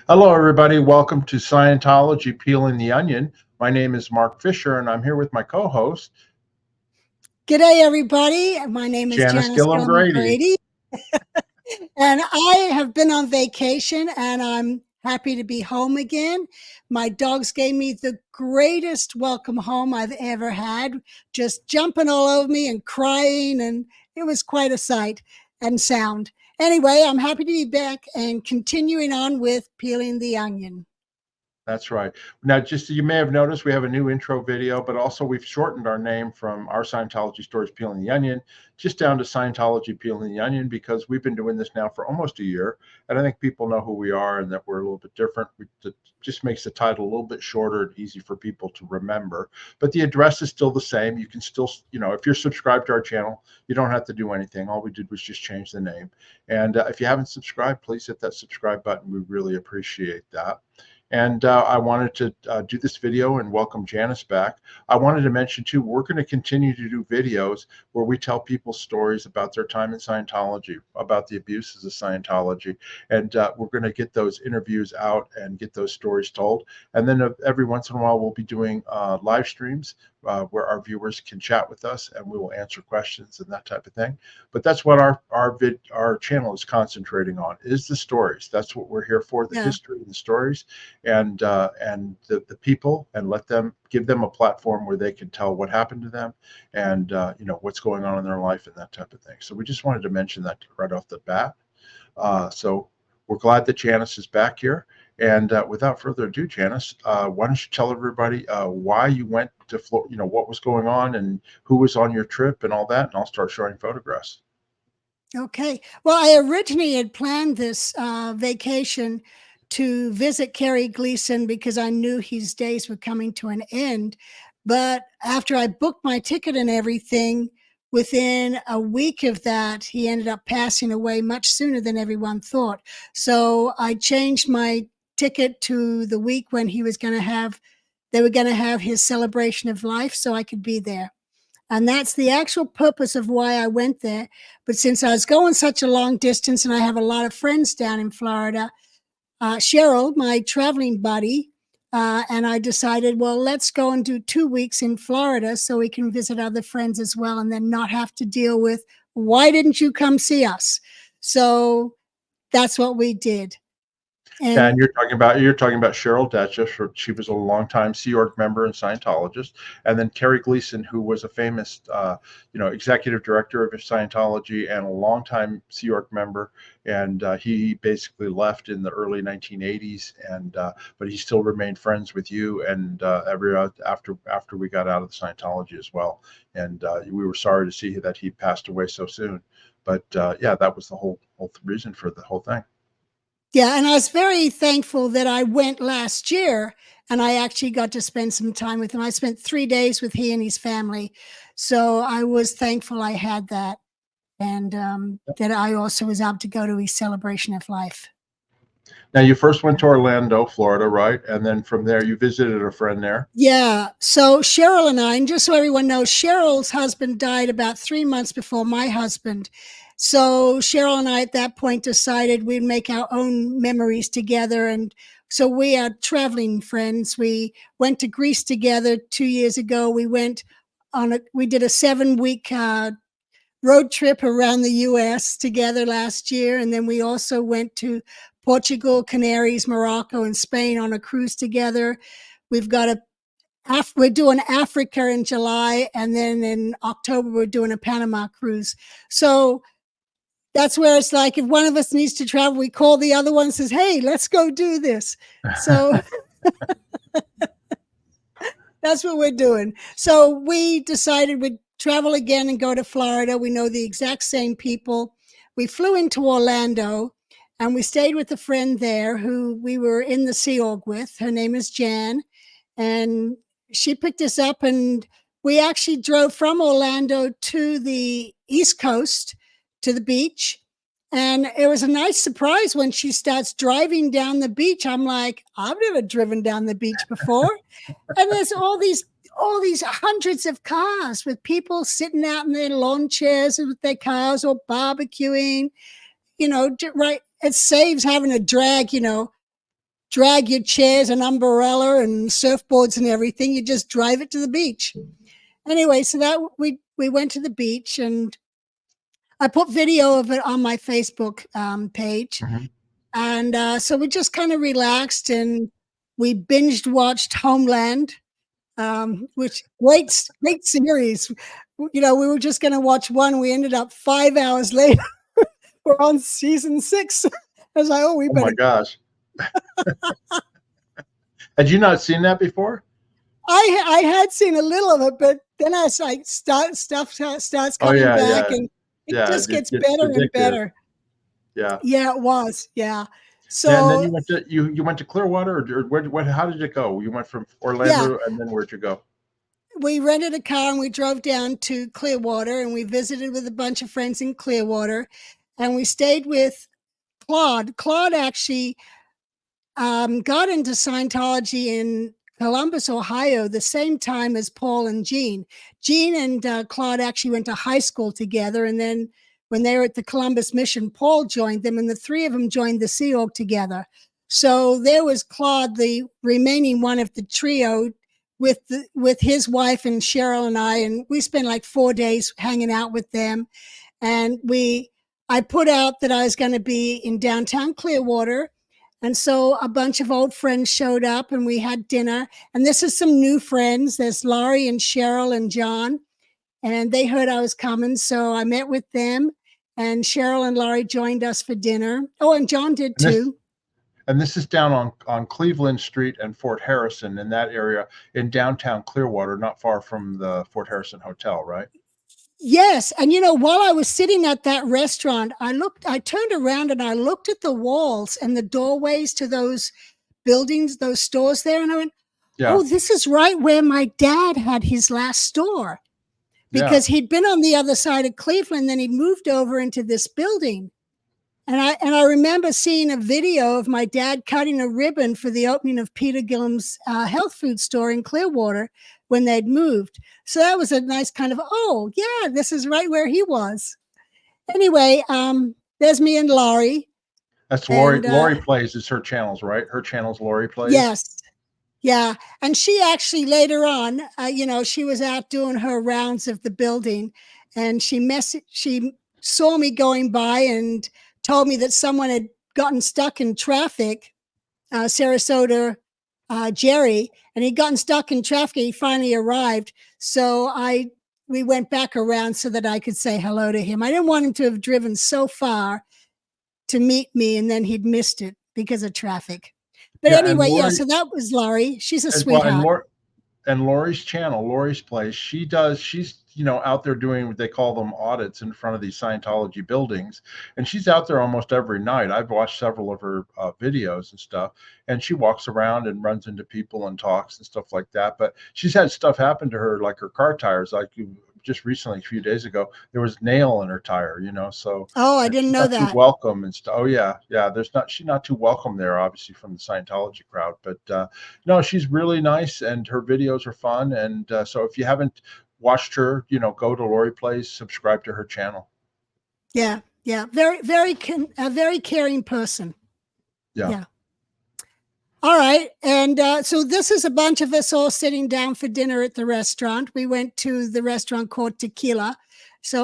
Hello, everybody. Welcome to Scientology Peeling the Onion. My name is Mark Fisher, and I'm here with my co-host, G'day, everybody. My name is Janis Janis Gillham Gillham Grady. Grady. And I have been on vacation and I'm happy to be home again. My dogs gave me the greatest welcome home I've ever had, just jumping all over me and crying. And it was quite a sight and sound. Anyway, I'm happy to be back and continuing on with peeling the onion. That's right. Now, just you may have noticed, we have a new intro video, but also we've shortened our name from Our Scientology Stories Peeling the Onion just down to Scientology Peeling the Onion, because we've been doing this now for almost a year. And I think people know who we are and that we're a little bit different. It just makes the title a little bit shorter and easy for people to remember. But the address is still the same. You can still, if you're subscribed to our channel, you don't have to do anything. All we did was just change the name. And if you haven't subscribed, please hit that subscribe button. We really appreciate that. And I wanted to do this video and welcome Janis back. I wanted to mention too, we're going to continue to do videos where we tell people stories about their time in Scientology, about the abuses of Scientology. And we're going to get those interviews out and get those stories told. And then every once in a while, we'll be doing live streams where our viewers can chat with us and we will answer questions and that type of thing. But that's what our channel is concentrating on, is the stories. That's what we're here for, the history and the stories, and the people, and give them a platform where they can tell what happened to them and what's going on in their life and that type of thing. So we just wanted to mention that right off the bat. So we're glad that Janis is back here. And without further ado, Janis, why don't you tell everybody why you went to Florida, what was going on and who was on your trip and all that, and I'll start showing photographs. Okay. Well, I originally had planned this vacation to visit Kerry Gleeson because I knew his days were coming to an end. But after I booked my ticket and everything, within a week of that, he ended up passing away much sooner than everyone thought. So I changed my ticket to the week when they were going to have his celebration of life so I could be there. And that's the actual purpose of why I went there. But since I was going such a long distance and I have a lot of friends down in Florida, Cheryl, my traveling buddy, and I decided, well, let's go and do 2 weeks in Florida so we can visit other friends as well and then not have to deal with, why didn't you come see us? So that's what we did. And you're talking about Cheryl Detchis. She was a longtime Sea Org member and Scientologist, and then Kerry Gleeson, who was a famous, executive director of Scientology and a longtime Sea Org member. And he basically left in the early 1980s, but he still remained friends with you and after we got out of the Scientology as well. And we were sorry to see that he passed away so soon. But yeah, that was the whole reason for the whole thing. Yeah, and I was very thankful that I went last year and I actually got to spend some time with him. I spent 3 days with he and his family. So I was thankful I had that, and that I also was able to go to his celebration of life. Now, you first went to Orlando, Florida, right? And then from there, you visited a friend there. Yeah. So Cheryl and I, and just so everyone knows, Cheryl's husband died about 3 months before my husband. So Cheryl and I at that point decided we'd make our own memories together. And so we are traveling friends. We went to Greece together 2 years ago. We did a 7-week road trip around the US together last year. And then we also went to Portugal, Canaries, Morocco, and Spain on a cruise together. We're doing Africa in July, and then in October, we're doing a Panama cruise. So that's where it's like, if one of us needs to travel, we call the other one and says, hey, let's go do this. So that's what we're doing. So we decided we'd travel again and go to Florida. We know the exact same people. We flew into Orlando and we stayed with a friend there who we were in the Sea Org with. Her name is Jan. And she picked us up and we actually drove from Orlando to the East Coast to the beach. And it was a nice surprise when she starts driving down the beach. I'm like, I've never driven down the beach before. And there's all these hundreds of cars with people sitting out in their lawn chairs with their cars or barbecuing, right? It saves having a drag, drag your chairs and umbrella and surfboards and everything. You just drive it to the beach. Anyway, so that we went to the beach, and I put video of it on my Facebook page. Mhm. And so we just kind of relaxed, and we binged watched Homeland, which great series. We were just going to watch one. We ended up 5 hours later. We're on season 6. I was like, oh, we Oh my better. gosh. Had you not seen that before? I had seen a little of it, but then as like stuff starts Oh coming yeah, back, yeah, and it yeah. just It gets gets better and addictive. better. Yeah. Yeah, it was. Yeah. And then So you went to Clearwater, or what? How did it go? You went from yeah, Orlando, and then where'd you go? we rented a car and we drove down to Clearwater, and we visited with a bunch of friends in Clearwater, and we stayed with Claude. Claude actually got into Scientology in Columbus, Ohio, the same time as Paul and Jean. Jean and Claude actually went to high school together, and then when they were at the Columbus mission, Paul joined them, and the three of them joined the Sea Org together. So there was Claude, the remaining one of the trio, with his wife and Cheryl and I, and we spent like 4 days hanging out with them. And I put out that I was going to be in downtown Clearwater. And so a bunch of old friends showed up and we had dinner. And this is some new friends. There's Laurie and Cheryl and John. And they heard I was coming. So I met with them. And Cheryl and Laurie joined us for dinner. Oh, and John did And this too. and this is down on Cleveland Street and Fort Harrison, in that area in downtown Clearwater, not far from the Fort Harrison Hotel, right? Yes. And while I was sitting at that restaurant, I turned around and I looked at the walls and the doorways to those buildings, those stores there. And I went, Yeah, oh, this is right where my dad had his last store, yeah. because he'd been on the other side of Cleveland, then he'd moved over into this building. And I remember seeing a video of my dad cutting a ribbon for the opening of Peter Gillham's health food store in Clearwater when they'd moved. So that was a nice kind of, oh, yeah, this is right where he was. Anyway, there's me and Laurie. That's Lori. And Lori Plays is her channels, right? Her channel's Lori Plays. yes. Yeah. And she actually later on, she was out doing her rounds of the building, and she saw me going by and told me that someone had gotten stuck in traffic, Sarasota, Jerry, and he'd gotten stuck in traffic. He finally arrived. So we went back around so that I could say hello to him. I didn't want him to have driven so far to meet me and then he'd missed it because of traffic. But Yeah, and anyway, yeah, Lori, so that was Laurie. She's a and well, sweetheart. and Lori's channel, Lori's Place, she's out there doing what they call them audits in front of these Scientology buildings, and she's out there almost every night. I've watched several of her videos and stuff, and she walks around and runs into people and talks and stuff like that. But she's had stuff happen to her, like her car tires, like just recently, a few days ago, there was nail in her tire, so Oh, I didn't she's know not too that. welcome and stuff. Oh yeah, she's not too welcome there, obviously, from the Scientology crowd. But no, she's really nice, and her videos are fun. And so if you haven't watched her, go to Lori Plays, subscribe to her channel. Yeah, yeah, very, a very caring person. Yeah. Yeah. All right. And so this is a bunch of us all sitting down for dinner at the restaurant. We went to the restaurant called Tequila.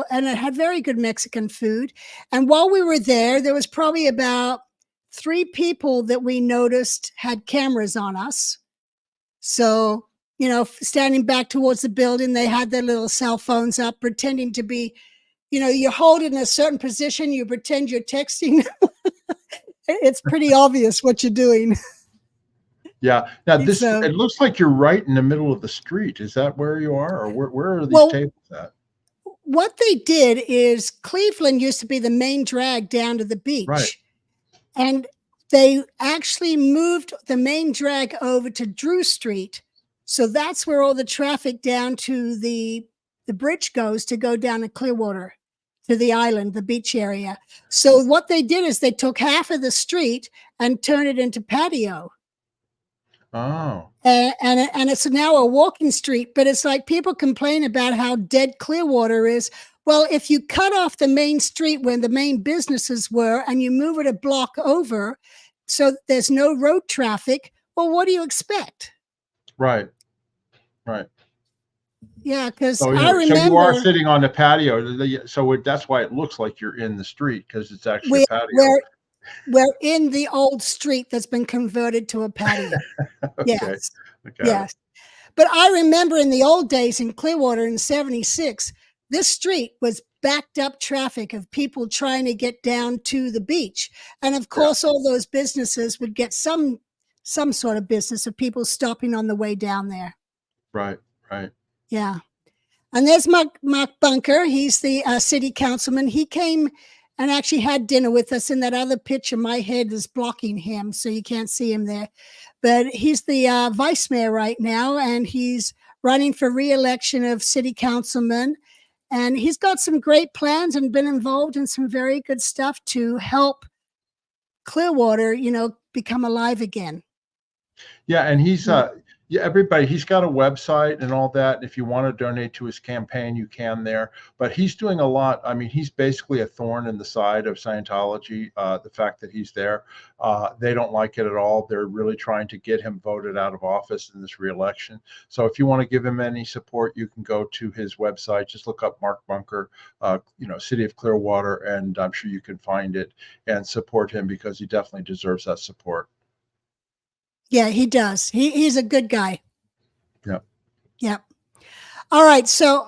And it had very good Mexican food. And while we were there was probably about 3 people that we noticed had cameras on us. So, standing back towards the building, they had their little cell phones up, pretending to be, you hold it in a certain position, you pretend you're texting. It's pretty obvious what you're doing. Yeah. Now So, it looks like you're right in the middle of the street. Is that where you are, or where are these well, tables at? what they did is Cleveland used to be the main drag down to the beach. Right. And they actually moved the main drag over to Drew Street. So that's where all the traffic down to the bridge goes to go down to Clearwater, to the island, the beach area. So what they did is they took half of the street and turned it into patio. Oh. And it's now a walking street, but it's like people complain about how dead Clearwater is. Well, if you cut off the main street where the main businesses were and you move it a block over, so there's no road traffic. Well, what do you expect? Right. Right. Yeah, because So, I so you are remember sitting on the patio. So that's why it looks like you're in the street, because it's actually a we patio. we're in the old street that's been converted to a patio. Okay. Yes, I got it. yes. But I remember in the old days in Clearwater in '76, this street was backed up traffic of people trying to get down to the beach. And of Yeah. course, all those businesses would get some sort of business of people stopping on the way down there. Right. Right. Yeah. And there's Mark Bunker. He's the city councilman. He came and actually had dinner with us. In that other picture, my head is blocking him, so you can't see him there. But he's the vice mayor right now, and he's running for re-election of city councilman. And he's got some great plans and been involved in some very good stuff to help Clearwater, become alive again. Yeah, and he's yeah, everybody, he's got a website and all that. If you want to donate to his campaign, you can there. But he's doing a lot. I mean, he's basically a thorn in the side of Scientology. The fact that he's there, they don't like it at all. They're really trying to get him voted out of office in this reelection. So if you want to give him any support, you can go to his website. Just look up Mark Bunker, City of Clearwater, and I'm sure you can find it and support him, because he definitely deserves that support. Yeah, he does. He's a good guy. Yep. Yep. All right. So,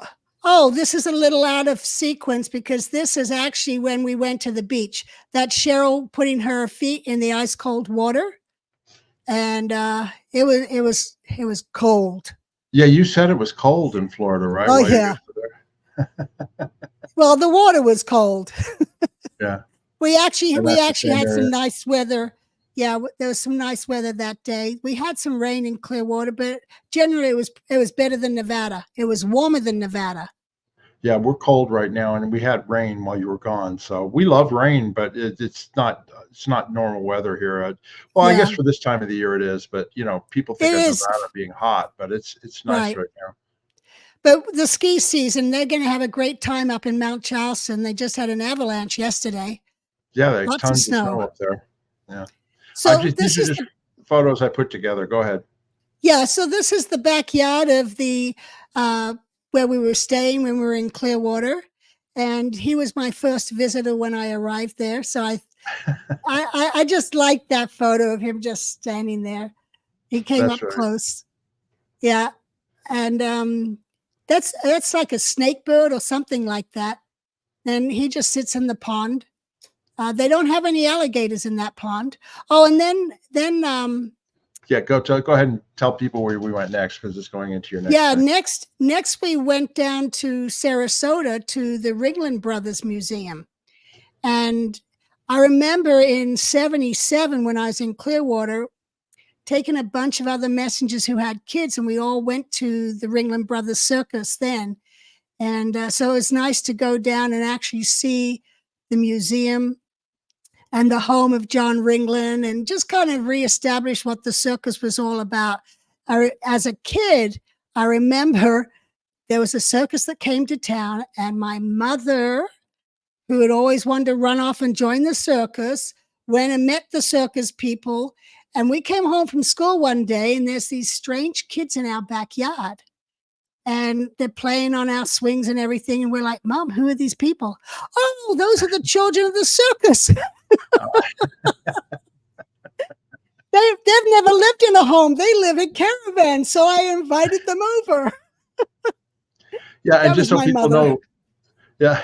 this is a little out of sequence because this is actually when we went to the beach. That Cheryl putting her feet in the ice cold water, and it was cold. Yeah, you said it was cold in Florida, right? Oh While you yeah. were there. Well, the water was cold. Yeah. We actually And that's the same had some area. nice weather. Yeah, there was some nice weather that day. We had some rain in Clearwater, but generally it was better than Nevada. It was warmer than Nevada. Yeah, we're cold right now, and we had rain while you were gone. So we love rain, but it's not normal weather here. Well, I guess Yeah, for this time of the year it is, but people it think of is. Nevada being hot, but it's nice Right. right now. But the ski season, they're going to have a great time up in Mount Charleston. They just had an avalanche yesterday. Yeah, there's Lots of tons of snow. snow up there. Yeah. So These this are is just the photos I put together. Go ahead. so this is the backyard of the where we were staying when we were in Clearwater, and he was my first visitor when I arrived there. So I just liked that photo of him just standing there. He came That's up right. close. Yeah, and that's like a snake bird or something like that. And he just sits in the pond. They don't have any alligators in that pond. Oh, and then Yeah, go ahead and tell people where we went next, because it's going into your next yeah, thing. next we went down to Sarasota to the Ringling Brothers Museum. And I remember in '77 when I was in Clearwater, taking a bunch of other messengers who had kids, and we all went to the Ringling Brothers Circus then. And so it was nice to go down and actually see the museum and the home of John Ringling, and just kind of reestablish what the circus was all about. As a kid, I remember there was a circus that came to town, and my mother, who had always wanted to run off and join the circus, went and met the circus people. And we came home from school one day, and there's these strange kids in our backyard. And they're playing on our swings and everything. And we're like, Mom, who are these people? Oh, those are the children of the circus. They've never lived in a home. They live in caravans. So I invited them over. Yeah, and That just was so my people mother. know, yeah,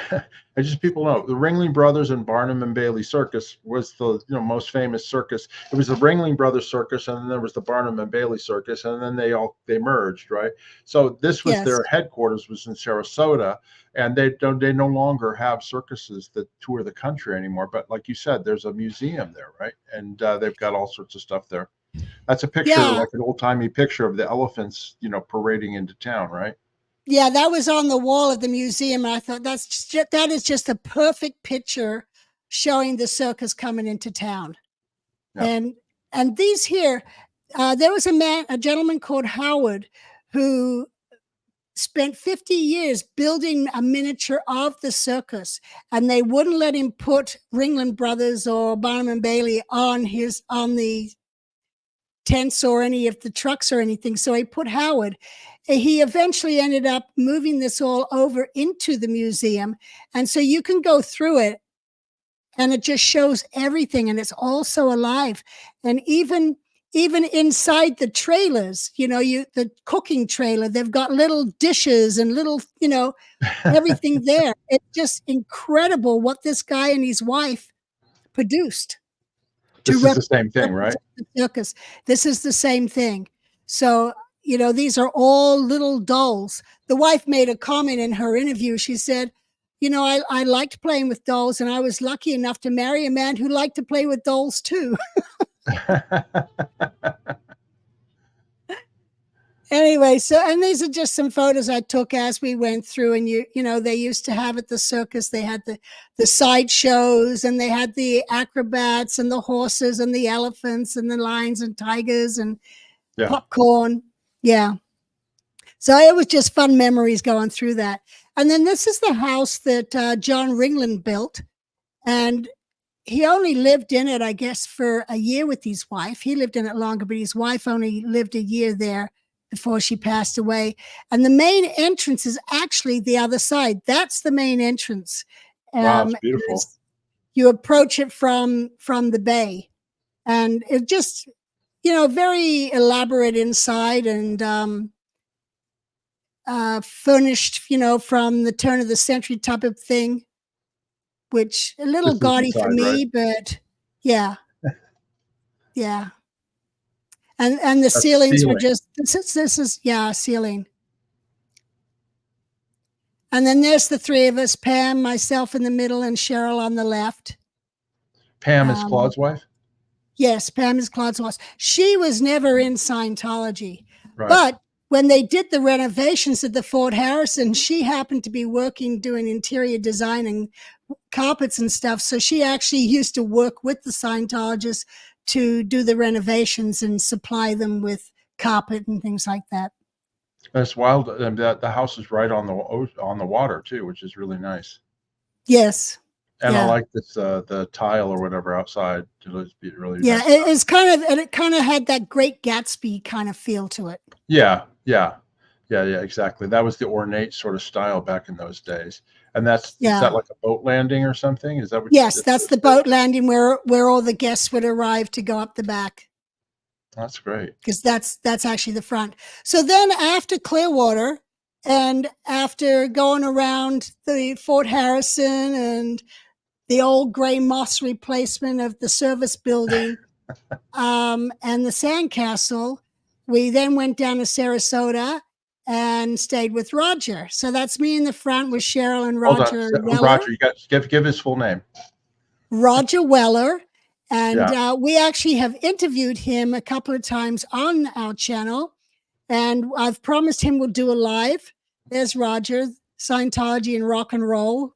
and just people know, the Ringling Brothers and Barnum and Bailey Circus was the most famous circus. It was the Ringling Brothers Circus, and then there was the Barnum and Bailey Circus, and then they merged, right? So this was Yes. their headquarters was in Sarasota, and they no longer have circuses that tour the country anymore. But like you said, there's a museum there, right? And they've got all sorts of stuff there. That's a picture, Yeah. like an old timey picture of the elephants, parading into town, right? Yeah, that was on the wall of the museum. And I thought that is just a perfect picture showing the circus coming into town. Yeah. And these here, there was a gentleman called Howard, who spent 50 years building a miniature of the circus, and they wouldn't let him put Ringling Brothers or Barnum and Bailey on the tents or any of the trucks or anything. So he put Howard. He eventually ended up moving this all over into the museum. And so you can go through it and it just shows everything, and it's all so alive. And even inside the trailers, the cooking trailer, they've got little dishes and little, everything there. It's just incredible what this guy and his wife produced. This is the same thing, right? The circus. This is the same thing. So, these are all little dolls. The wife made a comment in her interview. She said, I liked playing with dolls, and I was lucky enough to marry a man who liked to play with dolls too. Anyway, and these are just some photos I took as we went through, and they used to have at the circus, they had the side shows, and they had the acrobats and the horses and the elephants and the lions and tigers and popcorn. Yeah. So it was just fun memories going through that. And then this is the house that John Ringling built, and he only lived in it, I guess, for a year with his wife. He lived in it longer, but his wife only lived a year there before she passed away. And the main entrance is actually the other side. That's the main entrance. Wow, it's beautiful. You approach it from the bay, and it just, very elaborate inside, and furnished, from the turn of the century type of thing, which a little gaudy for me, right? But yeah. Yeah. And the ceilings were just, this is ceiling. And then there's the three of us, Pam, myself in the middle, and Cheryl on the left. Pam is Claude's wife? Yes, Pam is Claude's wife. She was never in Scientology. Right. But when they did the renovations at the Fort Harrison, she happened to be working doing interior design and carpets and stuff. So she actually used to work with the Scientologists to do the renovations and supply them with carpet and things like that. That's wild. The house is right on the water too, which is really nice. Yes. And I like this the tile or whatever outside. It's really nice. It kind of had that Great Gatsby kind of feel to it. Yeah, exactly. That was the ornate sort of style back in those days. And is that like a boat landing or something? Is that what? Yes, that's the boat landing where all the guests would arrive to go up the back. That's great. Because that's actually the front. So then after Clearwater, and after going around the Fort Harrison and the old gray moss replacement of the service building, and the sandcastle, we then went down to Sarasota and stayed with Roger. So that's me in the front with Cheryl and Roger Weller. Roger, you got to give his full name. Roger Weller. And we actually have interviewed him a couple of times on our channel. And I've promised him we'll do a live. There's Roger, Scientology and Rock and Roll.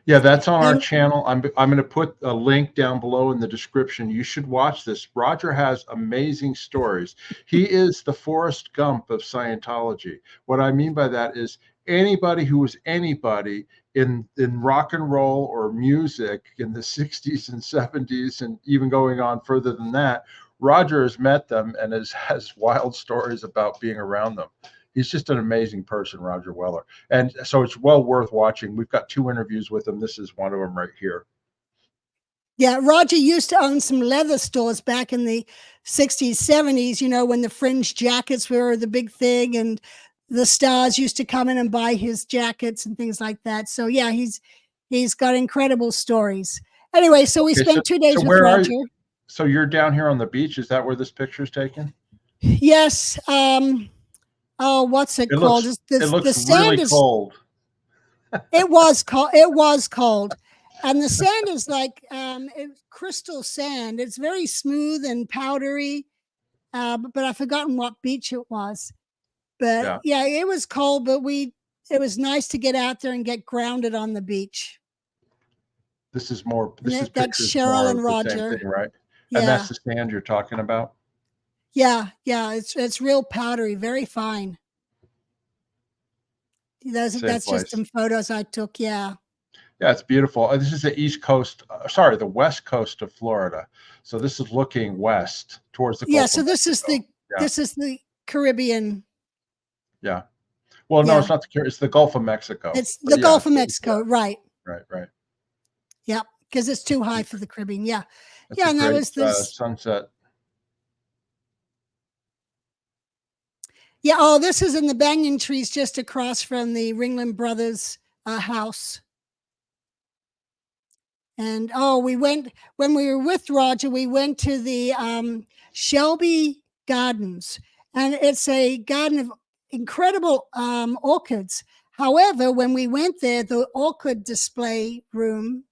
Yeah, that's on our channel. I'm going to put a link down below in the description. You should watch this. Roger has amazing stories. He is the Forrest Gump of Scientology. What I mean by that is anybody who was anybody in rock and roll or music in the 60s and 70s, and even going on further than that, Roger has met them and has wild stories about being around them. He's just an amazing person, Roger Weller. And so it's well worth watching. We've got 2 interviews with him. This is one of them right here. Yeah, Roger used to own some leather stores back in the 60s, 70s, when the fringe jackets were the big thing, and the stars used to come in and buy his jackets and things like that. So yeah, he's got incredible stories. Anyway, so we spent 2 days with Roger. So you're down here on the beach. Is that where this picture's taken? Yes. Oh, what's it called? It looks really cold. It was cold. It was cold. And the sand is like crystal sand. It's very smooth and powdery. But I've forgotten what beach it was. But yeah, it was cold, but it was nice to get out there and get grounded on the beach. That's Cheryl and Roger. Same thing, right? Yeah. And that's the sand you're talking about? Yeah, it's real powdery, very fine. Same That's just place. some photos I took. Yeah. Yeah, it's beautiful. This is the east coast, sorry, the west coast of Florida. So this is looking west towards the Yeah. Gulf So of Mexico. Yeah, this is the Caribbean. yeah. Well, no, it's Yeah. not the Caribbean, it's the Gulf of Mexico. It's But the yeah, Gulf of yeah, Mexico. Right. right, right. Yep. Because it's too That's high a, for the Caribbean. Yeah. that's a Yeah. And that great was this. sunset. Yeah. Oh, this is in the banyan trees just across from the Ringling Brothers house. And oh, we went when we were with Roger, we went to the Shelby Gardens, and it's a garden of incredible orchids. However, when we went there, the orchid display room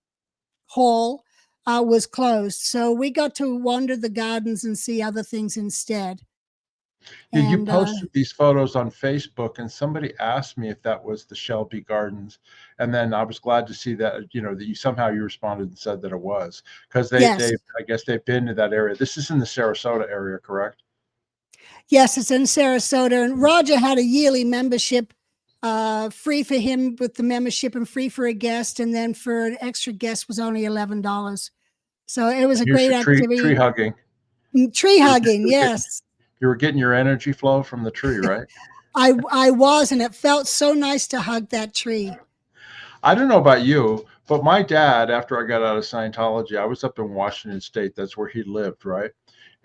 hall was closed. So we got to wander the gardens and see other things instead. Yeah, you And posted these photos on Facebook, and somebody asked me if that was the Shelby Gardens, and then I was glad to see that that you somehow you responded and said that it was because yes, I guess they've been to that area. This is in the Sarasota area, correct? yes, it's in Sarasota. And Roger had a yearly membership, free for him with the membership and free for a guest. And then for an extra guest was only $11. So it was a Here's great your tree activity. hugging. Tree You were, get- hugging, yes. you were getting your energy flow from the tree, right? I was, and it felt so nice to hug that tree. I don't know about you, but my dad, after I got out of Scientology, I was up in Washington State. That's where he lived, right?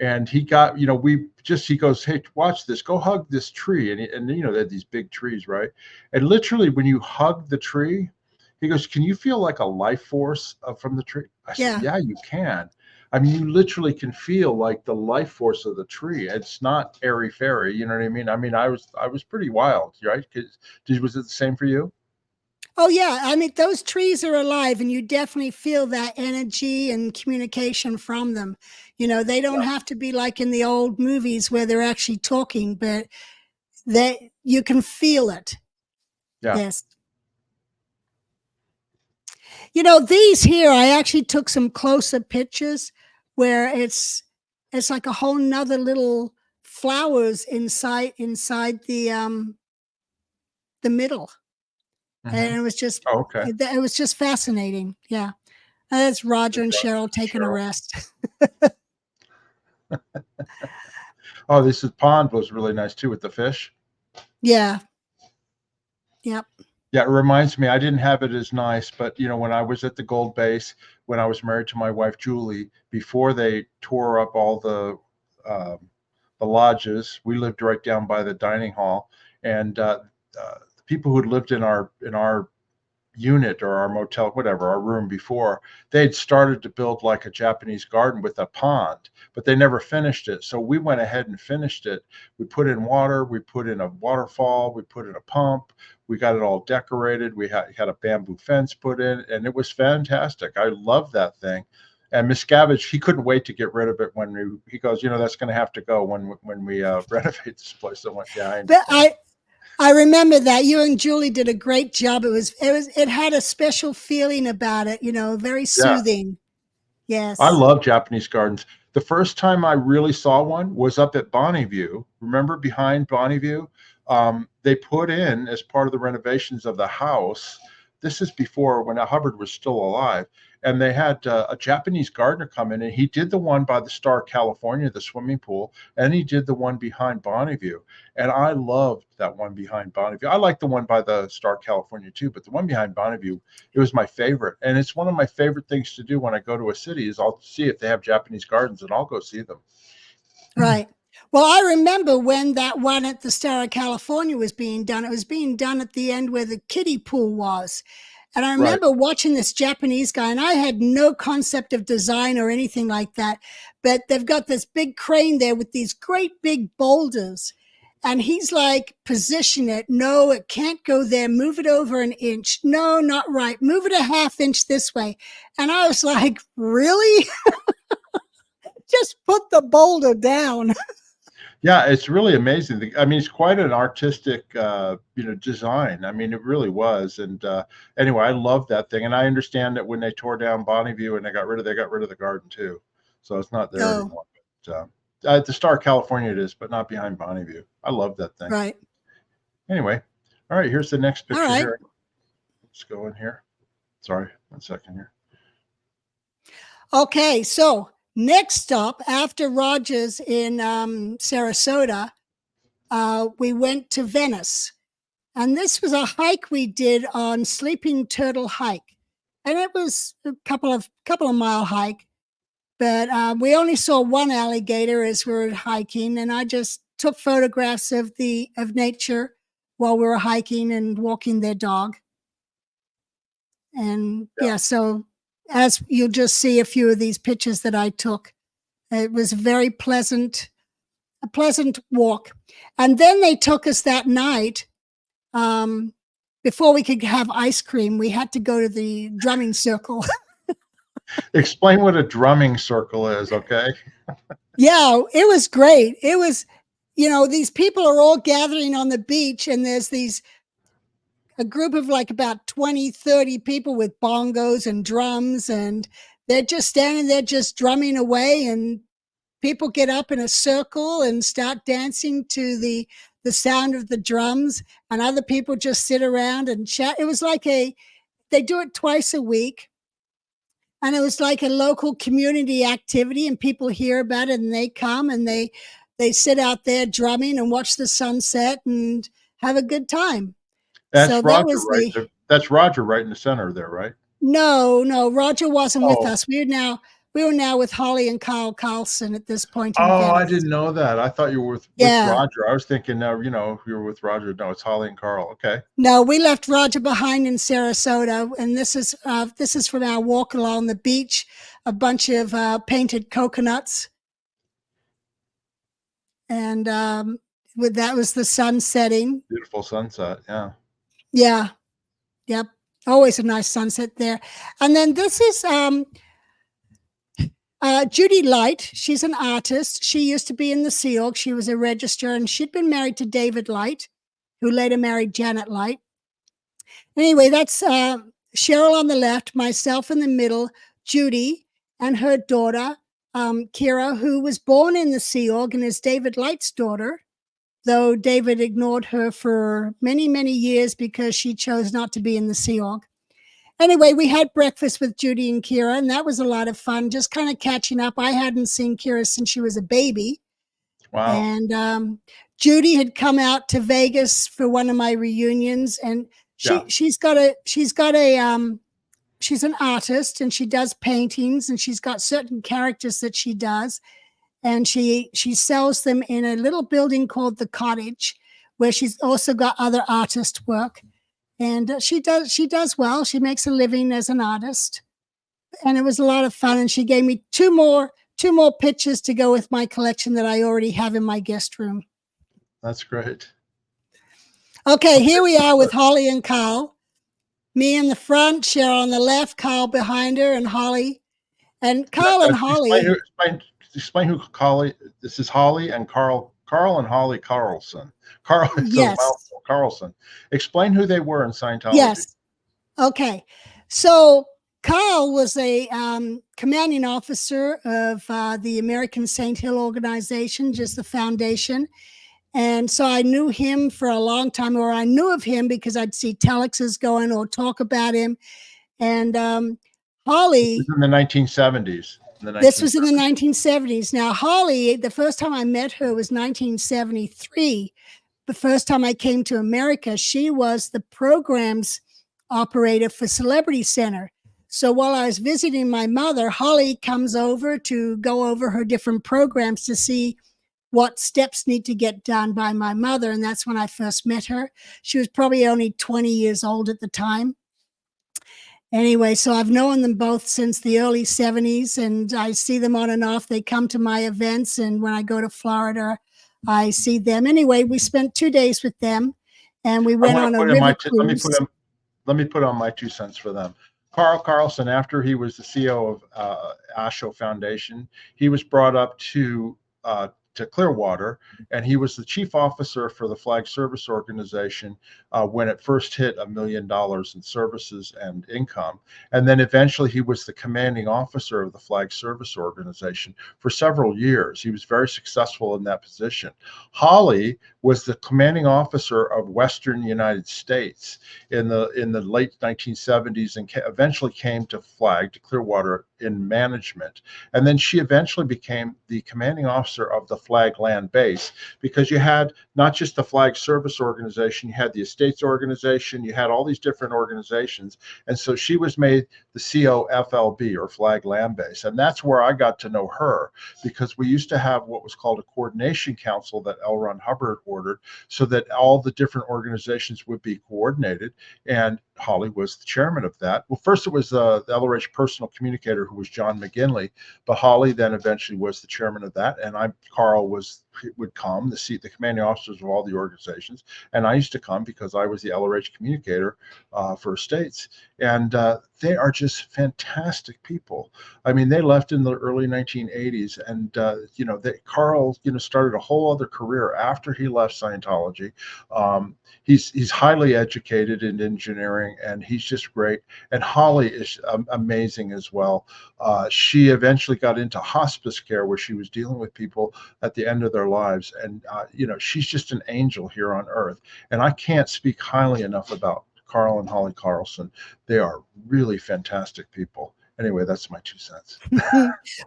And he got, he goes, hey, watch this, go hug this tree. They had these big trees, right? And literally, when you hug the tree, he goes, can you feel like a life force from the tree? I said, Yeah. yeah, you can. I mean, you literally can feel like the life force of the tree. It's not airy fairy, you know what I mean? I was pretty wild, right? Was it the same for you? Oh, yeah. I mean, those trees are alive, and you definitely feel that energy and communication from them. They don't have to be like in the old movies where they're actually talking, but you can feel it. Yeah. Yes. These here, I actually took some closer pictures where it's like a whole nother little flowers inside the middle. Hmm. And it was just Oh, okay. it was just fascinating. Yeah. And that's Roger There's and Cheryl taking a Cheryl. rest. Oh, this pond was really nice too with the fish. Yeah. Yep. Yeah, it reminds me, I didn't have it as nice, but when I was at the Gold Base, when I was married to my wife Julie, before they tore up all the lodges, we lived right down by the dining hall, and the people who had lived in our unit or our motel, whatever, our room before, they'd started to build like a Japanese garden with a pond, but they never finished it. So we went ahead and finished it. We put in water, we put in a waterfall, we put in a pump, we got it all decorated. We had a bamboo fence put in, and it was fantastic. I love that thing. And Miscavige, he couldn't wait to get rid of it when he goes, that's going to have to go when we renovate this place. I went, yeah, I But understand. I remember that you and Julie did a great job. It had a special feeling about it, very Yeah. soothing. I Yes. love Japanese gardens. The first time I really saw one was up at Bonneview. Remember behind Bonneview? They put in, as part of the renovations of the house, this is before when Hubbard was still alive, and they had a Japanese gardener come in, and he did the one by the Star California, the swimming pool, and he did the one behind Bonneview. And I loved that one behind Bonneview. I like the one by the Star California too, but the one behind Bonneview, it was my favorite. And it's one of my favorite things to do when I go to a city is I'll see if they have Japanese gardens and I'll go see them. Right. Well, I remember when that one at the Star of California was being done. It was being done at the end where the kiddie pool was. And I Right. remember watching this Japanese guy, and I had no concept of design or anything like that. But they've got this big crane there with these great big boulders. And he's like, position it. No, it can't go there. Move it over an inch. No, not right. Move it a half inch this way. And I was like, really? Just put the boulder down. Yeah, it's really amazing. I mean, it's quite an artistic, design. I mean, it really was. And anyway, I love that thing. And I understand that when they tore down Bonneview and they got rid of the garden too. So it's not there Oh, anymore. But, at the Star California it is, but not behind Bonneview. I love that thing. right. Anyway, All right, here's the next All picture right. here. Let's go in here. Sorry, 1 second here. Okay, so next stop after Rogers in Sarasota, we went to Venice. And this was a hike we did on Sleeping Turtle Hike. And it was a couple of mile hike, but we only saw one alligator as we were hiking, and I just took photographs of nature while we were hiking and walking their dog. And yeah, so as you'll just see a few of these pictures that I took, it was a pleasant walk. And then they took us that night. Before we could have ice cream, we had to go to the drumming circle. Explain what a drumming circle is, okay? Yeah, it was great. It was, these people are all gathering on the beach, and there's a group of like about 20, 30 people with bongos and drums, and they're just standing there just drumming away, and people get up in a circle and start dancing to the sound of the drums, and other people just sit around and chat. It was like they do it twice a week, and it was like a local community activity, and people hear about it and they come and they sit out there drumming and watch the sunset and have a good time. That's So Roger, that was right? That's Roger right in the center there, right? No, Roger wasn't with us. We were now with Holly and Carl Carlson at this point in Oh, Venice. I didn't know that. I thought you were with Roger. I was thinking, if you were with Roger. No, it's Holly and Carl. Okay. No, we left Roger behind in Sarasota, and this is from our walk along the beach. A bunch of painted coconuts, and that was the sun setting. Beautiful sunset. Yeah. Yeah. Yep. Always a nice sunset there. And then this is Judy Light. She's an artist. She used to be in the Sea Org. She was a registrar, and she'd been married to David Light, who later married Janet Light. Anyway, that's Cheryl on the left, myself in the middle, Judy, and her daughter, Kira, who was born in the Sea Org and is David Light's daughter, though David ignored her for many, many years because she chose not to be in the Sea Org. Anyway, we had breakfast with Judy and Kira, and that was a lot of fun, just kind of catching up. I hadn't seen Kira since she was a baby. Wow. And Judy had come out to Vegas for one of my reunions, and she's an artist, and she does paintings, and she's got certain characters that she does, and she sells them in a little building called The Cottage, where she's also got other artist work. And she does well. She makes a living as an artist, and it was a lot of fun. And she gave me two more pictures to go with my collection that I already have in my guest room. That's great. Okay, here we are with Holly and Carl. Me in the front, Cheryl on the left, Carl behind her, and Holly. And Carl and Holly. Explain who Holly. This is Holly and Carl and Holly Carlson. Carlson. Explain who they were in Scientology. Yes. Okay. So Carl was a commanding officer of the American Saint Hill organization, just the foundation. And so I knew him for a long time, or I knew of him because I'd see telexes going or talk about him. And Holly. This was in the 1970s. This was in the 1970s. Now, Holly, the first time I met her was 1973. The first time I came to America, she was the programs operator for Celebrity Center. So while I was visiting my mother, Holly comes over to go over her different programs to see what steps need to get done by my mother. And that's when I first met her. She was probably only 20 years old at the time. Anyway, so I've known them both since the early 70s, and I see them on and off. They come to my events, and when I go to Florida, I see them. Anyway, we spent 2 days with them, and we went on a river cruise. Let me put on my 2 cents for them. Carl Carlson, after he was the CEO of Asho Foundation, he was brought up to to Clearwater, and he was the chief officer for the Flag Service Organization when it first hit $1 million in services and income. And then eventually he was the commanding officer of the Flag Service Organization for several years. He was very successful in that position. Holly was the commanding officer of Western United States in the late 1970s, and eventually came to Clearwater in management. And then she eventually became the commanding officer of the Flag Land Base, because you had not just the Flag Service Organization, you had the Estates Organization, you had all these different organizations. And so she was made the COFLB, or Flag Land Base. And that's where I got to know her, because we used to have what was called a coordination council that L. Ron Hubbard ordered, so that all the different organizations would be coordinated. And Holly was the chairman of that. Well, first it was the LRH personal communicator, who was John McGinley, but Holly then eventually was the chairman of that. And Carl would come, the commanding officers of all the organizations, and I used to come because I was the LRH communicator for Estates. And they are just fantastic people. I mean, they left in the early 1980s, and Carl started a whole other career after he left Scientology. He's highly educated in engineering, and he's just great. And Holly is amazing as well. She eventually got into hospice care, where she was dealing with people at the end of their lives. And, she's just an angel here on earth. And I can't speak highly enough about Carl and Holly Carlson. They are really fantastic people. Anyway, that's my 2 cents.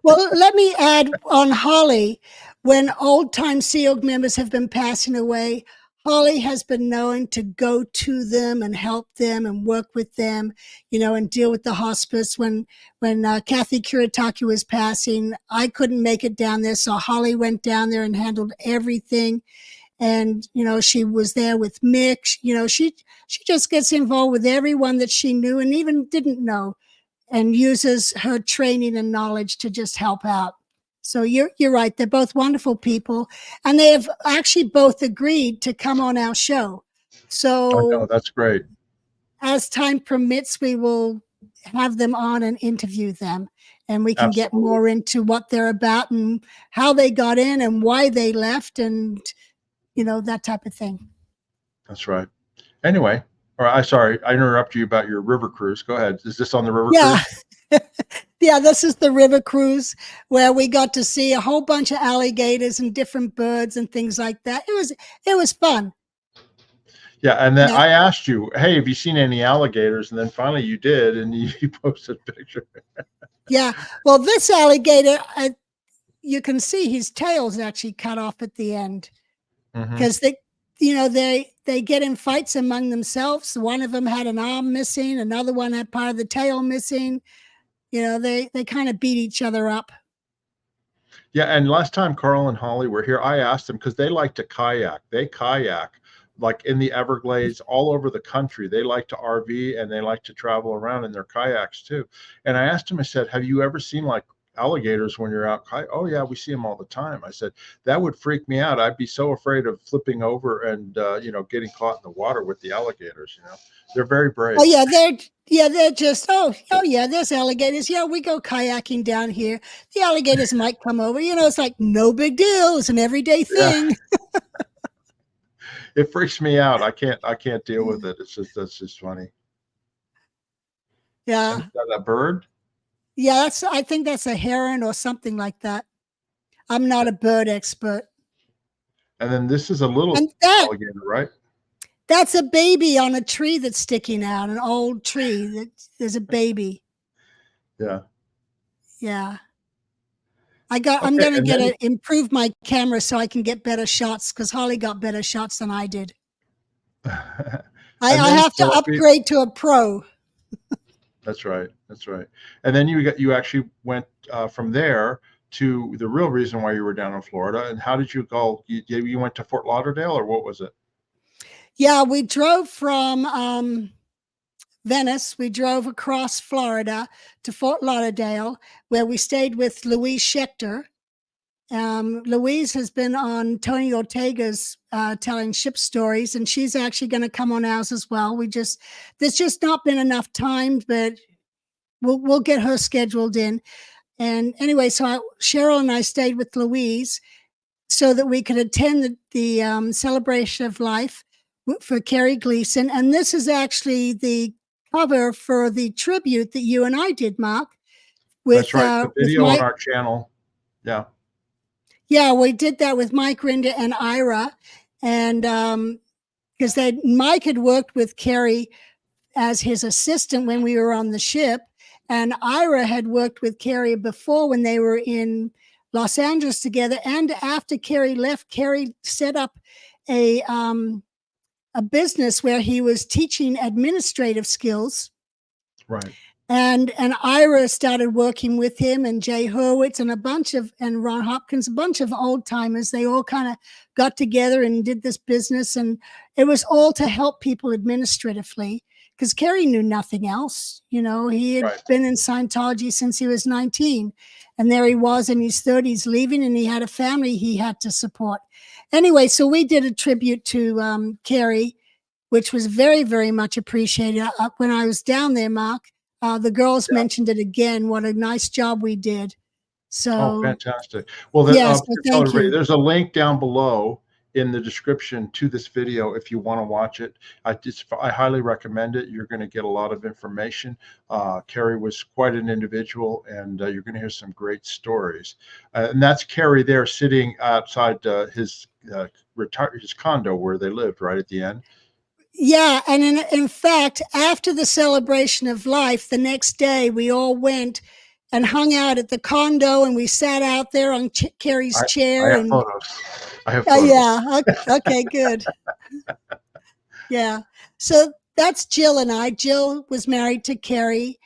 Well, let me add on Holly. When old-time SEAL members have been passing away, Holly has been known to go to them and help them and work with them, and deal with the hospice. When Kathy Kurataki was passing, I couldn't make it down there, so Holly went down there and handled everything. And, she was there with Mick. She just gets involved with everyone that she knew and even didn't know, and uses her training and knowledge to just help out. So you're right. They're both wonderful people, and they have actually both agreed to come on our show. So that's great. As time permits, we will have them on and interview them, and we can get more into what they're about and how they got in and why they left, and that type of thing. That's right. Anyway, sorry, I interrupted you about your river cruise. Go ahead. Is this on the river cruise? Yeah, this is the river cruise, where we got to see a whole bunch of alligators and different birds and things like that. It was fun. Yeah, and then I asked you, hey, have you seen any alligators? And then finally you did, and you posted a picture. Yeah, well, this alligator, you can see his tail's actually cut off at the end, because they get in fights among themselves. One of them had an arm missing, another one had part of the tail missing. They kind of beat each other up. Yeah, and last time Carl and Holly were here, I asked them, because they like to kayak. They kayak like in the Everglades, all over the country. They like to RV, and they like to travel around in their kayaks too. And I asked them, I said, have you ever seen like alligators when you're out? Oh yeah, we see them all the time. I said, that would freak me out. I'd be so afraid of flipping over and getting caught in the water with the alligators. They're very brave. Oh yeah, they're just oh yeah, there's alligators. Yeah, we go kayaking down here. The alligators might come over. It's like no big deal. It's an everyday thing. Yeah. It freaks me out. I can't deal with it. That's just funny. Yeah. And is that a bird? Yeah, I think that's a heron or something like that. I'm not a bird expert. And then this is a little alligator, right? That's a baby on a tree that's sticking out, an old tree. There's a baby. Yeah. Yeah. I'm going to improve my camera so I can get better shots, because Holly got better shots than I did. I have to upgrade to a pro. That's right. That's right. And then you actually went from there to the real reason why you were down in Florida. And how did you go? You went to Fort Lauderdale, or what was it? Yeah, we drove from Venice. We drove across Florida to Fort Lauderdale, where we stayed with Louise Schechter. Louise has been on Tony Ortega's Telling Ship Stories, and she's actually going to come on ours as well. There's just not been enough time, but we'll get her scheduled in. And anyway, so Cheryl and I stayed with Louise, so that we could attend the celebration of life for Kerry Gleeson. And this is actually the cover for the tribute that you and I did, Mark, That's right. The with video on Mike. our channel. Yeah. Yeah, we did that with Mike, Rinda, and Ira. And because Mike had worked with Kerry as his assistant when we were on the ship. And Ira had worked with Kerry before when they were in Los Angeles together. And after Kerry left, Kerry set up a business where he was teaching administrative skills. Right. And Ira started working with him, and Jay Hurwitz and Ron Hopkins, a bunch of old timers. They all kind of got together and did this business, and it was all to help people administratively because Kerry knew nothing else. You know, he had been in Scientology since he was 19, and there he was in his 30s leaving, and he had a family he had to support. Anyway, so we did a tribute to Kerry, which was very, very much appreciated. When I was down there, Mark, the girls mentioned it again. What a nice job we did. So, fantastic. Well, yes, thank you. There's a link down below in the description to this video if you want to watch it. I highly recommend it. You're going to get a lot of information. Kerry was quite an individual, and you're going to hear some great stories. And that's Kerry there sitting outside his condo where they lived right at the end. Yeah, and in fact, after the celebration of life, the next day we all went and hung out at the condo, and we sat out there on Kerry's chair. I have photos. I have photos. Yeah. Okay, good. Yeah. So that's Jill and I. Jill was married to Kerry.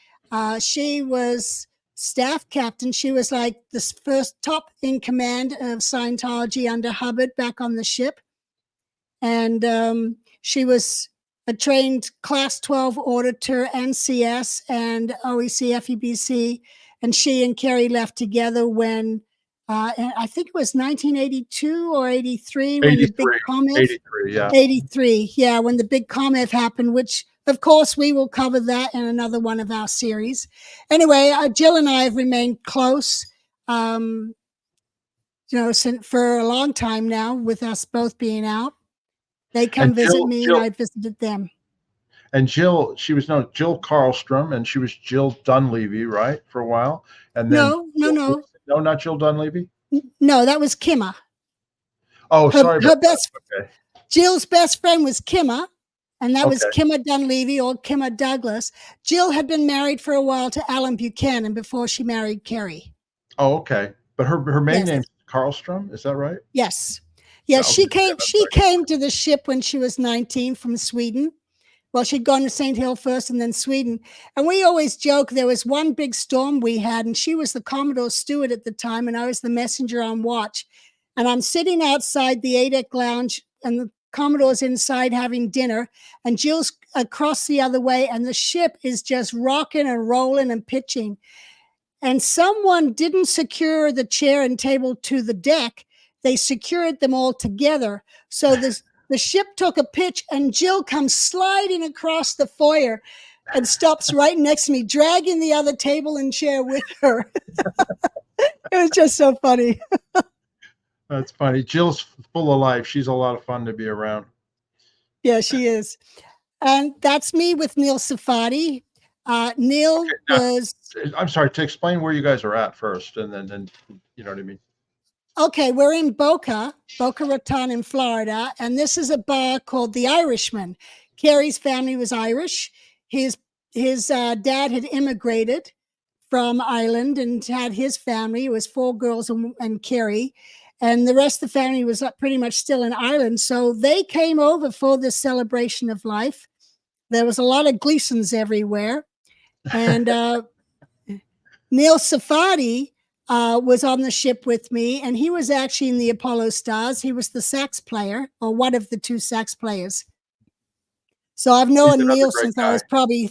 She was staff captain. She was like the first top in command of Scientology under Hubbard back on the ship. And she was a trained Class 12 auditor, NCS, and OEC, FEBC. And she and Kerry left together when, I think it was 1982 or 83 when the big COMEF. 83, yeah. 83, yeah, when the big COMEF happened, which, of course, we will cover that in another one of our series. Anyway, Jill and I have remained close, you know, for a long time now, with us both being out. They come visit me, and I visited them. And Jill, she was known Jill Carlstrom, and she was Jill Dunleavy, right, for a while. And then no, not Jill Dunleavy. No, that was Kimma. Oh, sorry. Jill's best friend was Kimma, and that was Kimma Dunleavy or Kimma Douglas. Jill had been married for a while to Alan Buchanan before she married Kerry. Oh, okay. But her main name's Carlstrom, is that right? Yes. Yeah, she came to the ship when she was 19 from Sweden. Well, she'd gone to St. Hill first and then Sweden. And we always joke there was one big storm we had, and she was the Commodore's steward at the time, and I was the messenger on watch. And I'm sitting outside the A-deck lounge, and the Commodore's inside having dinner, and Jill's across the other way, and the ship is just rocking and rolling and pitching. And someone didn't secure the chair and table to the deck. They secured them all together. So the ship took a pitch, and Jill comes sliding across the foyer and stops right next to me, dragging the other table and chair with her. It was just so funny. That's funny. Jill's full of life. She's a lot of fun to be around. Yeah, she is. And that's me with Neil Safadi. Neil was... I'm sorry, to explain where you guys are at first, and then you know what I mean? Okay, we're in Boca Raton in Florida, and this is a bar called The Irishman. Kerry's family was Irish. His dad had immigrated from Ireland and had his family. It was 4 girls and Kerry, and the rest of the family was pretty much still in Ireland. So they came over for this celebration of life. There was a lot of Gleesons everywhere, and Neil Safadi was on the ship with me, and he was actually in the Apollo Stars. He was the sax player, or one of the 2 sax players. So I've known Neil since I was probably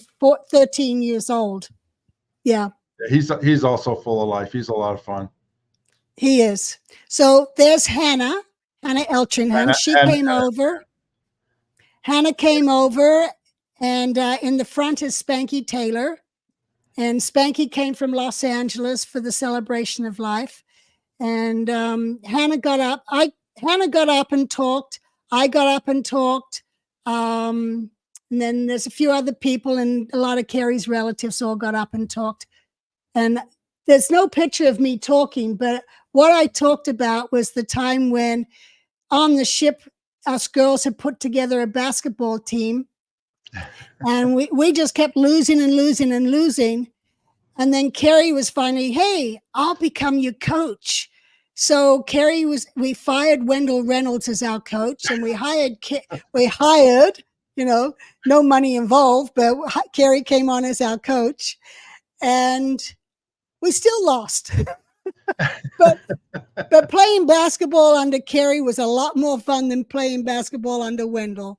13 years old. Yeah. He's also full of life. He's a lot of fun. He is. So there's Hannah Eltringham. She came over. Hannah came over, and in the front is Spanky Taylor. And Spanky came from Los Angeles for the celebration of life. And Hannah got up. Hannah got up and talked. I got up and talked. And then there's a few other people, and a lot of Kerry's relatives all got up and talked. And there's no picture of me talking, but what I talked about was the time when on the ship, us girls had put together a basketball team, and we just kept losing and losing and losing. And then Kerry was finally, hey, I'll become your coach. So we fired Wendell Reynolds as our coach, and we hired, no money involved, but Kerry came on as our coach, and we still lost. but playing basketball under Kerry was a lot more fun than playing basketball under Wendell.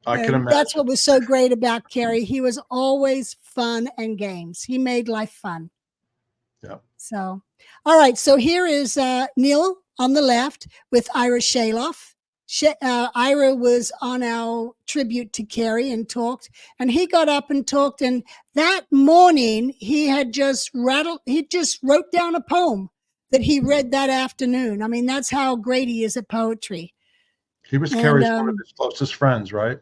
I can imagine. That's what was so great about Kerry. He was always fun and games. He made life fun. Yeah. So, all right. So here is Neil on the left with Ira Shaloff. Ira was on our tribute to Kerry and talked, and he got up and talked. And that morning he just wrote down a poem that he read that afternoon. I mean, that's how great he is at poetry. He was Kerry's one of his closest friends, right?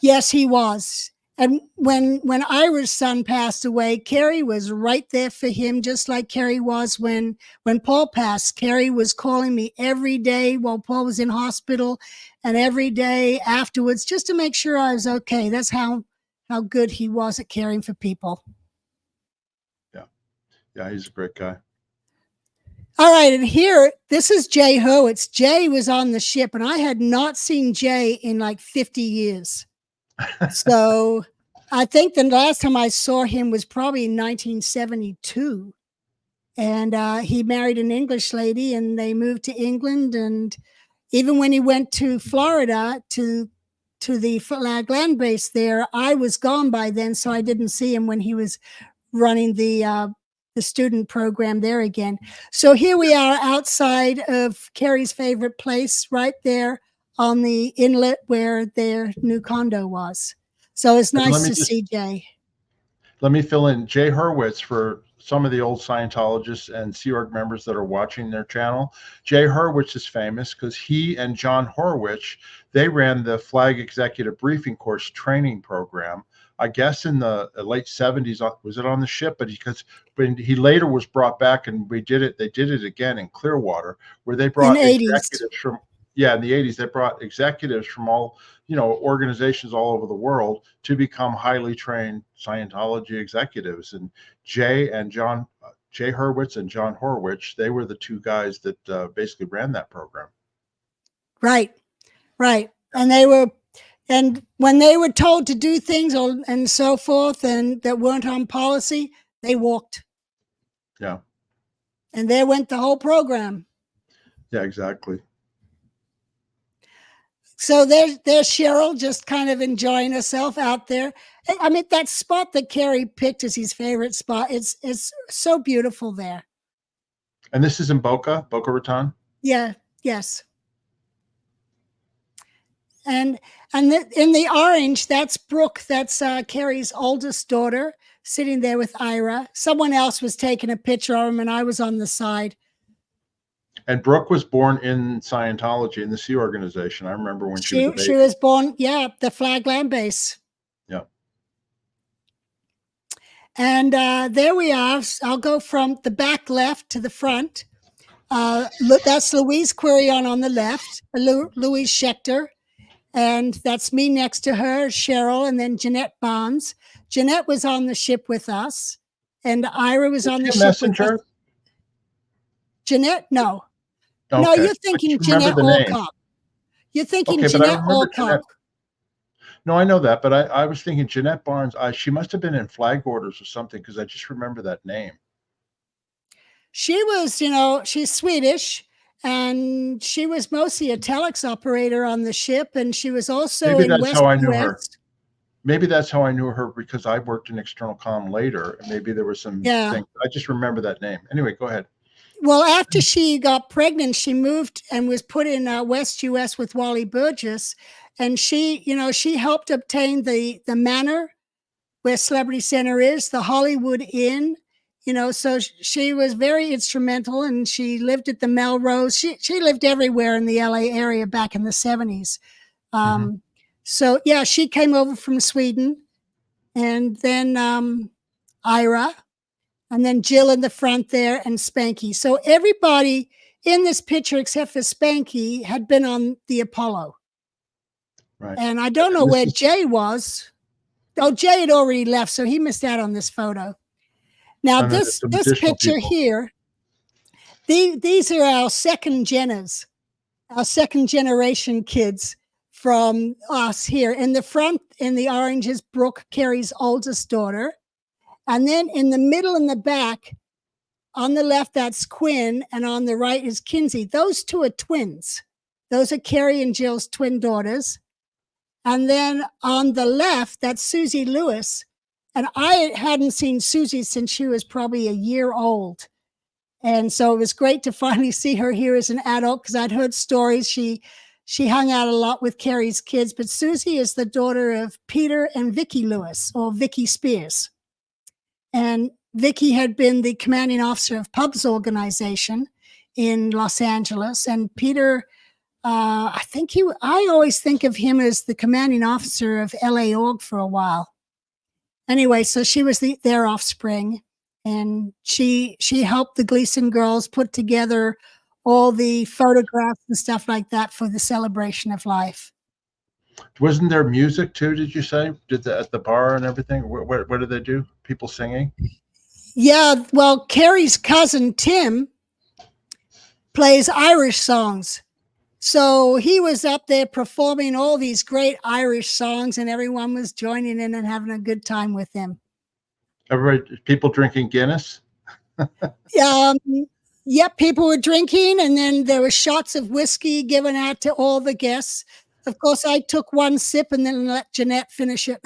Yes, he was. And when Ira's son passed away, Kerry was right there for him, just like Kerry was when Paul passed. Kerry was calling me every day while Paul was in hospital, and every day afterwards, just to make sure I was okay. That's how good he was at caring for people. Yeah, he's a great guy. All right, and here, this is Jay Hurwitz. Jay was on the ship, and I had not seen Jay in like 50 years. So I think the last time I saw him was probably in 1972. And he married an English lady, and they moved to England. And even when he went to Florida to the Flag Land base there, I was gone by then, so I didn't see him when he was running the student program there again. So here we are outside of Kerry's favorite place, right there on the inlet where their new condo was. So it's nice to see Jay. Let me fill in Jay Hurwitz for some of the old Scientologists and Sea Org members that are watching their channel. Jay Hurwitz is famous because he and John Horwich, they ran the Flag Executive Briefing Course training program, I guess in the late 70s. Was it on the ship? But when he later was brought back, and they did it again in Clearwater, where they brought executives from, in the 80s, they brought executives from all, organizations all over the world to become highly trained Scientology executives. And Jay Hurwitz and John Horwich, they were the two guys that basically ran that program. Right. And when they were told to do things and so forth, and that weren't on policy, they walked. Yeah. And there went the whole program. Yeah, exactly. So there's Cheryl just kind of enjoying herself out there. I mean, that spot that Kerry picked as his favorite spot, it's so beautiful there. And this is in Boca Raton? Yeah, yes. And in the orange, that's Brooke. That's Kerry's oldest daughter sitting there with Ira. Someone else was taking a picture of him, and I was on the side. And Brooke was born in Scientology, in the Sea Organization. I remember when she was a baby. She was born, the Flag Land Base. Yeah. And there we are. I'll go from the back left to the front. Look, that's Louise Quirion on the left, Louise Schechter. And that's me next to her, Cheryl, and then Jeanette Barnes. Jeanette was on the ship with us, and Ira was on the ship messenger? with us. Jeanette? No. Okay. No, you're thinking Jeanette Alcock. You're thinking Jeanette Alcock. No, I know that, but I was thinking Jeanette Barnes. She must have been in flag orders or something, because I just remember that name. She was, she's Swedish, and she was mostly a telex operator on the ship, and she was also in West how I knew her. Maybe that's how I knew her, because I worked in external comm later, and maybe there was some thing. I just remember that name. Anyway, go ahead. Well, after she got pregnant, she moved and was put in West US with Wally Burgess, and she helped obtain the Manor, where Celebrity Center is, the Hollywood Inn you know, so she was very instrumental, and she lived at the Melrose. She lived everywhere in the LA area back in the 70s. Hmm. So yeah, she came over from Sweden, and then Ira, and then Jill in the front there, and Spanky. So everybody in this picture, except for Spanky, had been on the Apollo. Right. And I don't know And this where is, Jay was. Oh, Jay had already left, so he missed out on this photo. Now, and then there's some this additional picture people. here, these are our second Jenners, our second generation kids from us here. In the front, in the orange, is Brooke, Kerry's oldest daughter. And then in the middle and the back, on the left, that's Quinn, and on the right is Kinsey. Those two are twins. Those are Kerry and Jill's twin daughters. And then on the left, that's Susie Lewis. And I hadn't seen Susie since she was probably a year old. And so it was great to finally see her here as an adult, because I'd heard stories. She hung out a lot with Kerry's kids, but Susie is the daughter of Peter and Vicki Lewis, or Vicki Spears. And Vicki had been the commanding officer of Pub's organization in Los Angeles, and Peter, I always think of him as the commanding officer of LA Org for a while. Anyway, so she was their offspring, and she helped the Gleeson girls put together all the photographs and stuff like that for the celebration of life. Wasn't there music too? Did you say? At the bar and everything? What did they do? People singing? Yeah, well, Kerry's cousin Tim plays Irish songs. So he was up there performing all these great Irish songs, and everyone was joining in and having a good time with him. Everybody, people drinking Guinness? Yeah, yep, people were drinking, and then there were shots of whiskey given out to all the guests. Of course, I took one sip and then let Jeanette finish it.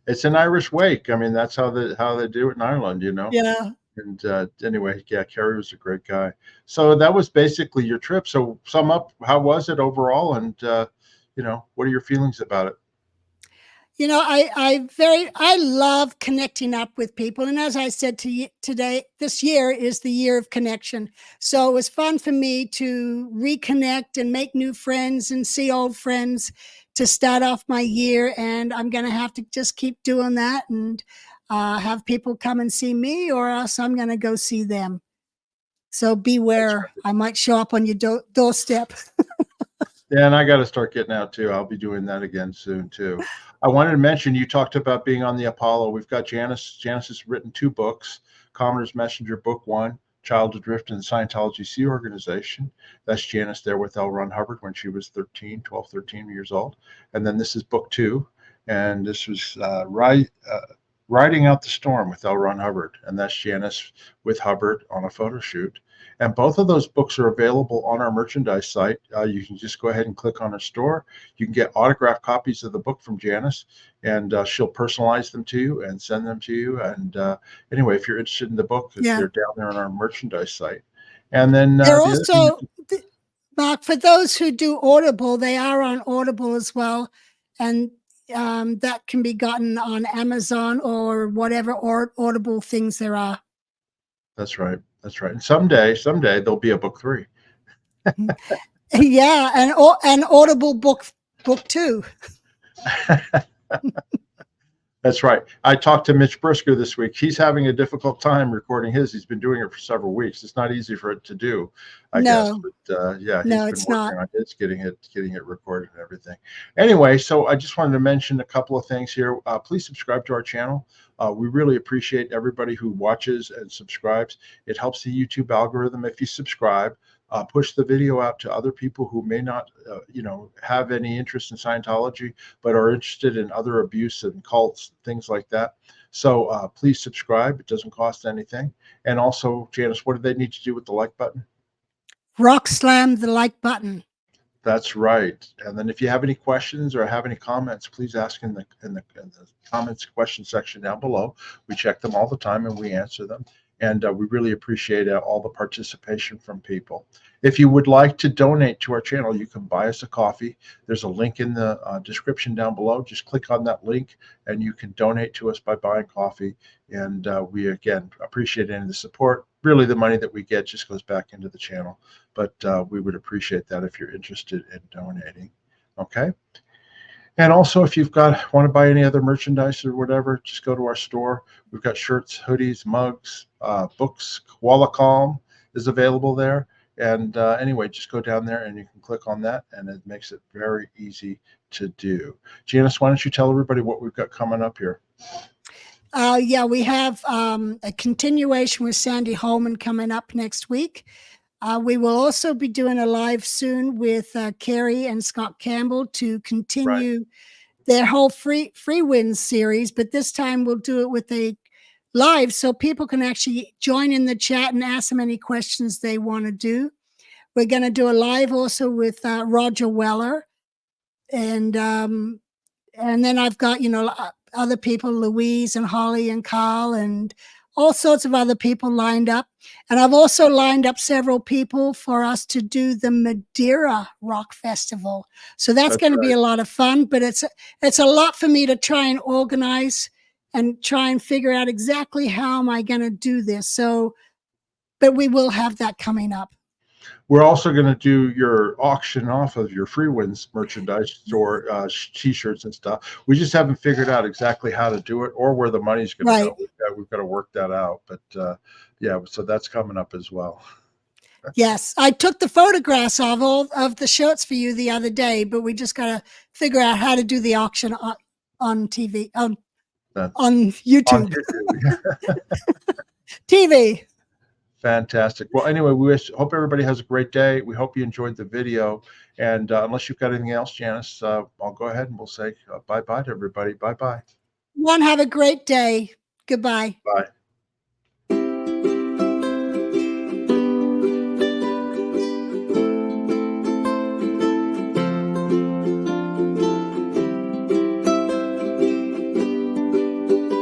It's an Irish wake. I mean, that's how they do it in Ireland, you know. Yeah. And anyway, yeah, Kerry was a great guy. So that was basically your trip. So sum up, how was it overall? And what are your feelings about it? You know, I love connecting up with people. And as I said to you today, this year is the year of connection. So it was fun for me to reconnect and make new friends and see old friends to start off my year. And I'm going to have to just keep doing that, and have people come and see me, or else I'm going to go see them. So beware, Right. I might show up on your doorstep. Yeah, and I got to start getting out too. I'll be doing that again soon too. I wanted to mention, you talked about being on the Apollo. We've got Janis. Janis has written 2 books: Commoner's Messenger, Book 1, Child Adrift in the Scientology Sea Organization. That's Janis there with L. Ron Hubbard when she was 12, 13 years old. And then this is Book 2, and this was Riding Out the Storm with L. Ron Hubbard, and that's Janis with Hubbard on a photo shoot. And both of those books are available on our merchandise site. You can just go ahead and click on a store. You can get autographed copies of the book from Janis, and she'll personalize them to you and send them to you. And anyway, if you're interested in the book, Yeah. they're down there on our merchandise site. And then They're also, Mark, for those who do Audible, they are on Audible as well. And that can be gotten on Amazon or whatever Audible things there are. That's right. That's right. And someday there'll be a book 3. Yeah, and Audible book 2. That's right. I talked to Mitch Brisker this week. He's having a difficult time recording his. He's been doing it for several weeks. It's not easy for it to do, I guess. But yeah, he's been working on his, getting it recorded and everything. Anyway, so I just wanted to mention a couple of things here. Please subscribe to our channel. We really appreciate everybody who watches and subscribes. It helps the YouTube algorithm if you subscribe. Push the video out to other people who may not, have any interest in Scientology, but are interested in other abuse and cults, things like that. So please subscribe. It doesn't cost anything. And also, Janis, what do they need to do with the like button? Rock slam the like button. That's right. And then if you have any questions or have any comments, please ask in the comments question section down below. We check them all the time and we answer them. And we really appreciate all the participation from people. If you would like to donate to our channel, you can buy us a coffee. There's a link in the description down below. Just click on that link and you can donate to us by buying coffee. And we, again, appreciate any of the support. Really, the money that we get just goes back into the channel. But we would appreciate that if you're interested in donating. Okay. And also, if you've got want to buy any other merchandise or whatever, just go to our store. We've got shirts, hoodies, mugs, books. Koala Calm is available there. And anyway, just go down there and you can click on that, and it makes it very easy to do. Janis, why don't you tell everybody what we've got coming up here? Yeah, we have a continuation with Sandy Holman coming up next week. We will also be doing a live soon with Kerry and Scott Campbell to continue their whole free wins series, but this time we'll do it with a live so people can actually join in the chat and ask them any questions they want to do. We're going to do a live also with Roger Weller, and then I've got, other people, Louise and Holly and Carl and all sorts of other people lined up. And I've also lined up several people for us to do the Madeira Rock Festival. So that's going to be a lot of fun, but it's a lot for me to try and organize and try and figure out exactly how am I going to do this. So, but we will have that coming up. We're also going to do your auction off of your free wins merchandise or t-shirts and stuff. We just haven't figured out exactly how to do it or where the money's going to go. We've got to work that out. But yeah, so that's coming up as well. Yes, I took the photographs of all of the shirts for you the other day, but we just got to figure out how to do the auction on TV, on YouTube. TV. Fantastic. Well, anyway, we hope everybody has a great day. We hope you enjoyed the video. And unless you've got anything else, Janis, I'll go ahead and we'll say bye-bye to everybody. Bye-bye. Have a great day. Goodbye. Bye.